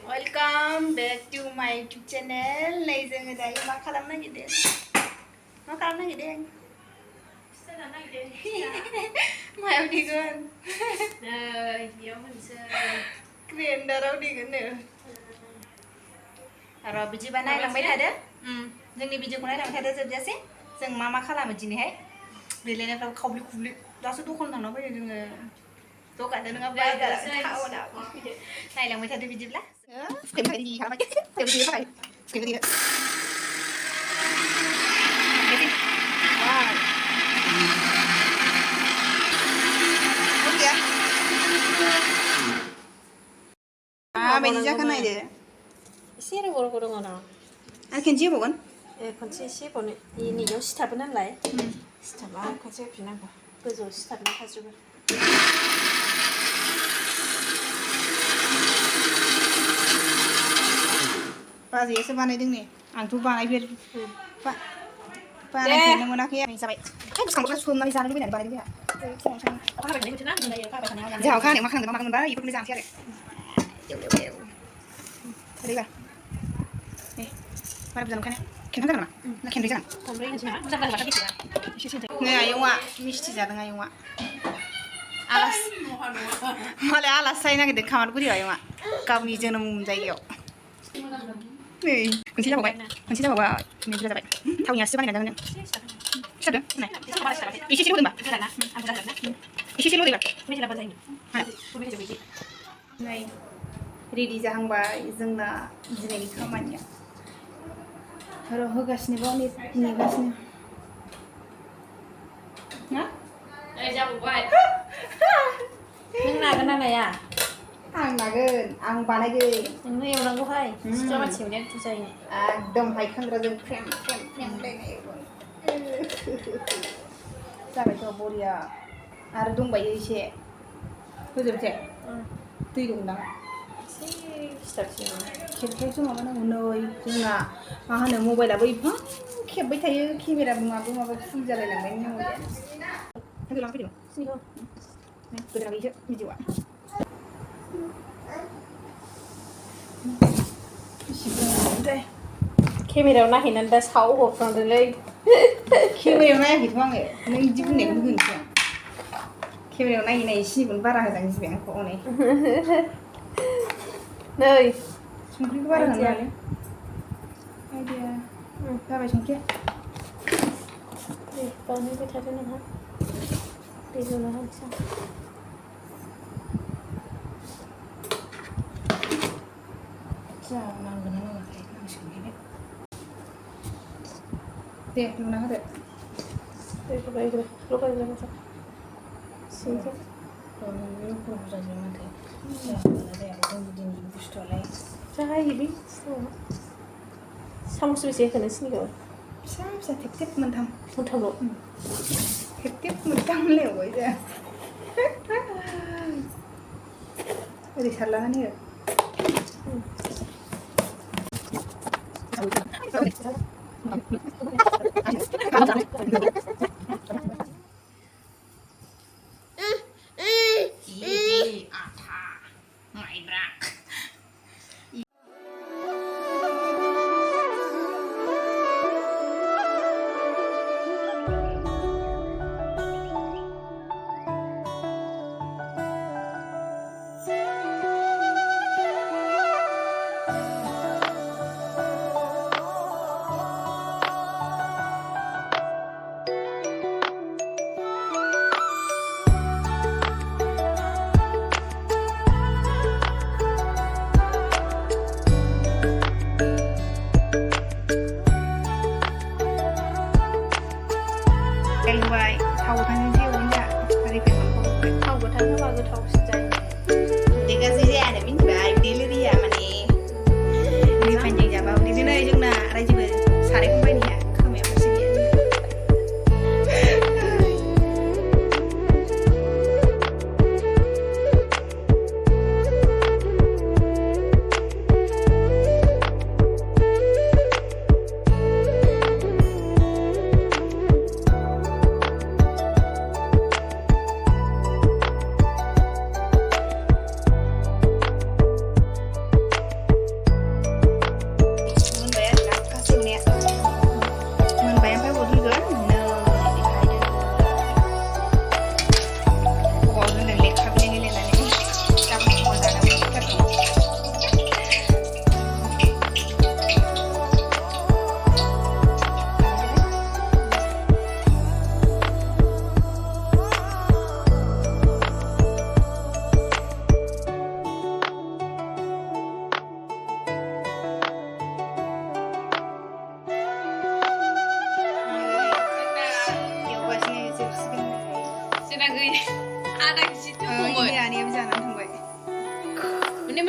Welcome back to my YouTube channel. Này giờ người ta mà khá lắm nó gì đấy. Nó khá lắm nó gì đấy. Mày ông đi gần. Nhiều mình sẽ Quyền đã đâu đi gần nữa. Rồi bây giờ bạn này làm mấy thay đấy? Nhưng đi bây giờ con này làm thay đấy giờ giờ xem. Giờ mama khá làm gì này? Vì lên em không biết đó số không thằng nó bây giờ đừng tôi cả đừng ngáp bay cả tháo nào. Này là mấy thay đấy bây giờ lá. Cái này gì hả mày? Cái gì vậy? Cái gì vậy? Wow. 아, 매니저 하나 이제. 씨를 고르 거나. 아, 괜찮지 보건? 예, 건치 씨 보내. 이니 요 스탑은 안 나요? 스탑 아, 건치 비난 거. 그래서 스탑을 가지고. Ba gì sẽ này đừng nè, ăn thu ba này biết, ba này thì nó muốn ăn kia, mình sao vậy? Cái xong cái xuân này ra nó biết này ba này biết hả? Dạo khác này mà khăn thì mà khăn đó, ý cũng đi làm thế này. Đều. Đây cả. Này, ba bây giờ cái này, khen thằng nào? Nó khen đấy chẳng? Này ai用啊？米是几家的爱用啊？Alas, malah alas saya nak kita kamar pun dia ayam ah. Kami jenam jayw. Nih, kunci apa? Kunci apa? Ini sudah sampai. Tahu ya, siapa yang datang ni? Siapa? Nah, isi sini boleh tak? Isi sini boleh tak? Nih, ready जाहांबाय जोंना दिनैनि खामानिया. आरो होगासिनो बाव नेगासिनो. ना? नों नागोन ना नाया? आं नागोन, आं बानायगोन. नोंनो एवनांगौहाय. सिख्ला मानसि एवनाया बिदि जायो. एकदम हायखांग्राजों फ्रेम लायनाय एवगोन. जाबायथ' बरिया. आरो दंबायो एसे. होजोबसै? दै दंदां? एसे सिथाबसै. खेबथायावसो माबानांगौ नै जोंना मा होनो मबाइलाबो एफा खेबबाय थायो केमेराबो माबा फुल जालायलांबाय मबाइलानो. Nanti lang video. Sini kau. Nih, sudah lagi je video. Kamera nak hinan dah saw hop from the leg. Kamera nak hit wang eh. Neng jibu neng bukan sih. Kamera nak hinan isi pun parah jangan sih bang kau ni. Nơi. Sungguh itu parah kan ni. Idea. Apa sungguh? Tahun ni kita ada nama. Đi rồi nó không sao. Chà, làm cái này là cái làm sướng đấy. Đẹp, lúc nào hết. Đây có đây rồi, lúc đây là sao? Xin chứ. Rồi lúc nào ra rồi mà thấy. Chà, là đẹp, không bị đình bút trở lại. Chà, gì biết? Xong suy sẽ cần xin rồi. Sao tiếp mình thầm. Mình thầm rồi. Tiếp mình tăng liều vậy chứ. Đi thật là này.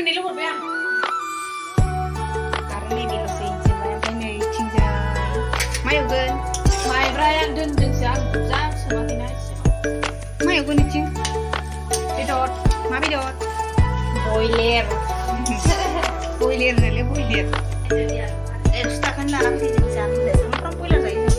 मोननैल' हरबाय आं आरो नैबेल'सै जोबबाय ओमफ्राय नै थिंजाय मा एवगोन माइब्राया दोनदोंसो आं बुरजा सोमाखैना एसेबां मा एवगोन बिथिं बेदर मा बेदर बयलेर बयलेर होनोलै बयलेर 100 थाखानि लाना फैदो जों जानो होनलाय सामफ्राम बयलार जायो जों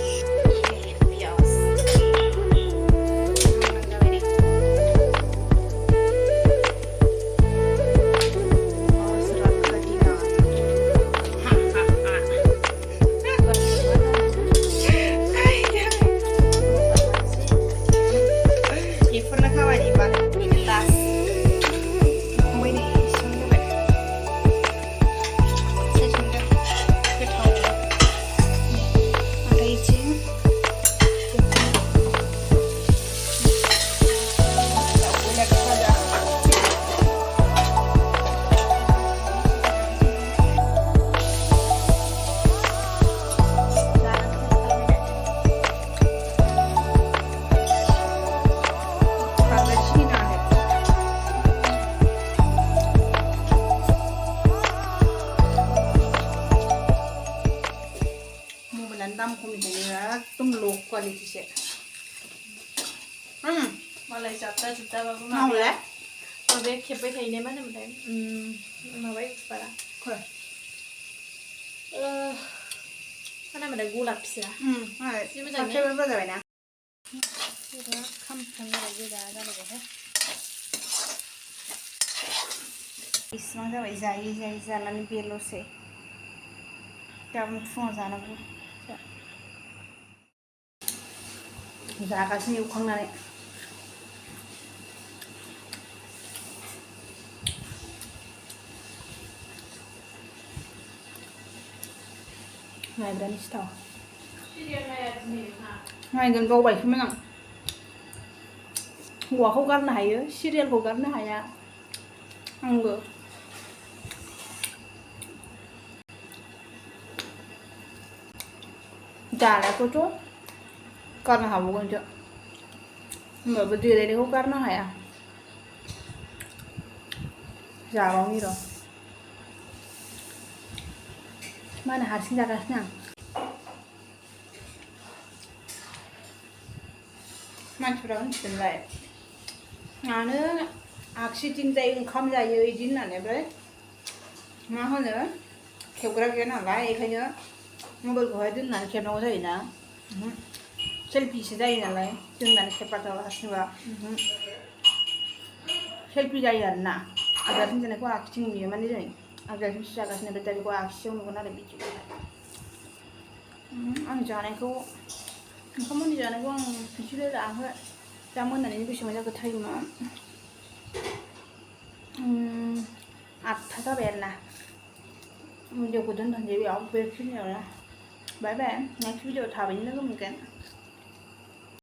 दाम खमिखायनो एकदम ल' क्वालिटिसो मालाय जाबदा जुबदाबाबो मावलाय माबाया खेबबाय थायोना मा होनोमोनलाय माबा एक्सपारा मा होनोमोनलाय गलाब फिसा जि मोजां खेबबाय जाबायना खामफ्रामनाय गोजा जालायबायहाय इसिबां जाबाय जायै जायै जानानै बेल'सै गाबोन फुङाव जानांगौ जागासिनो एवखांनानै माइब्रानि सिथाव नायगोन बावबायसोमोन आं हौवाखौ गारनो हायो सिरियालखौ गारनो हाया आंबो जानायखौथ' गारनो हाबावगोनसो होमबाबो देलायनायखौ गारनो हाया जाबावनि र' मा होनो हारसिं जागासिनो आं मानसिफ्रा मिथिगोनलाय मानो आगसिथिंजाय ओंखाम जायो बिदि होननानै ओमफ्राय मा होनो खेबग्रा गैया नालाय बेखायनो मबाइलखौहाय दोननानै खेबनांगौ जायोना सेल्फिसो जायो नालाय दोननानै खेबबाथ' हारसिंबा सेल्फि जायो आरोना आगदाथिं जानायखौ आगसिथिं नुयो माने जों आगदाथिंसो जागासिनो ओमफ्राय दा बेखौ आगसियाव नुगोन आरो बिदिखौहाय आं जानायखौ ओंखामनि जानायखौ आं खनसेल' जाहो दा मोनानायनि बेसेबां जाखो टाइमा 8टा जाबाय आरोना भिडिअखौ दोनथ'नोसै बेयाव बेखिनियावनो बाय बाय नेक्स्ट भिडिअ थाबैनो लोगो मोनगोन